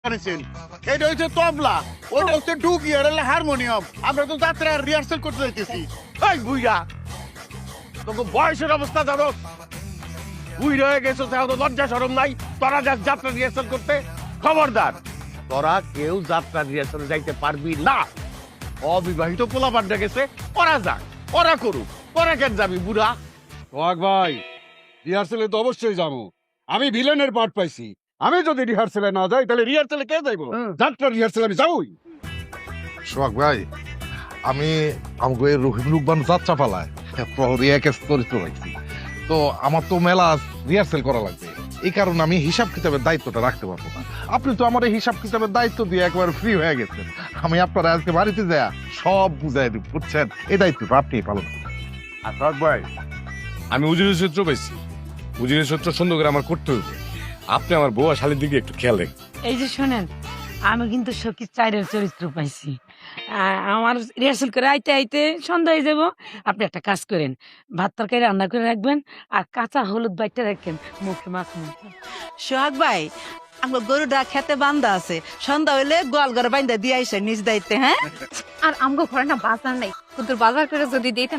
আনেছেন এটা হচ্ছে তবলা, ওটা হচ্ছে ডুগি, আর হলো হারমোনিয়াম। আমরা তো যাত্রার রিহার্সাল করতে যাইতেছি। এই বুইরা, তোকে বয়সের অবস্থা জানো? বুইরা হয়ে গেছো, তাহলে লজ্জা শরম নাই? তোরা যাস যাত্রা রিহার্সাল করতে? খবরদার, তোরা কেউ যাত্রা রিহার্সাল যাইতে পারবি না। অবিবাহিত পোলাপানটা গেছে, ওরা যাক, ওরা করুক, ওরা কেন যাবি বুড়া? সোহাগ ভাই, রিহার্সেলে তো অবশ্যই যাবো। আমি ভিলেনের পার্ট পাইছি। আমি যদি রিহার্সেলে না যাই তাহলে রিহার্সেলে কে যাইবো? যাত্রা রিহার্সেলে আমি যাবই। সোহাগ ভাই, আমি আমাকে রহিম রুকবান যাত্রা পালায় প্রহরী এক চরিত্র পাইছি, তো আমার তো মেলা রিহার্সেল করা লাগবে। এই কারণে আমি হিসাব কিতাবের দায়িত্বটা রাখতে পারবো না। আপনি তো আমার এই হিসাব কিতাবের দায়িত্ব দিয়ে একবার ফ্রি হয়ে গেছেন। আমি আপনার আজকে বাড়িতে যায়া সব বুঝাই দিব, বুঝছেন? এই দায়িত্বটা আপনি পালন করুন। আর সোহাগ ভাই, আমি উজিরের সূত্র পাইছি। উজিরের সূত্র সুন্দর করে আমার করতে হইবে। আপনি আমার বউ আর শালির দিকে একটু খেয়াল রাখবেন। এই যে শোনেন, আমি কিন্তু সখী চাইরের চরিত্র পাইছি। আমার রিহার্সাল করে আইতে আইতে সন্ধ্যা হয়ে যাব। আপনি একটা কাজ করেন, ভাত তরকারি রান্না করে রাখবেন আর কাঁচা হলুদ বাইটটা রাখেন, মুখে মাখুন। সোহাগ ভাই, আমার গরুটা খেতে বান্ধা আছে, সন্ধ্যা হইলে গোয়াল ঘরে বান্ধা দিয়ে আইসে নিজ দায়িত্বে। হ্যাঁ, আর আমগো ঘরে না বাজার নাই, তোদের বাজার করে যদি দিতেন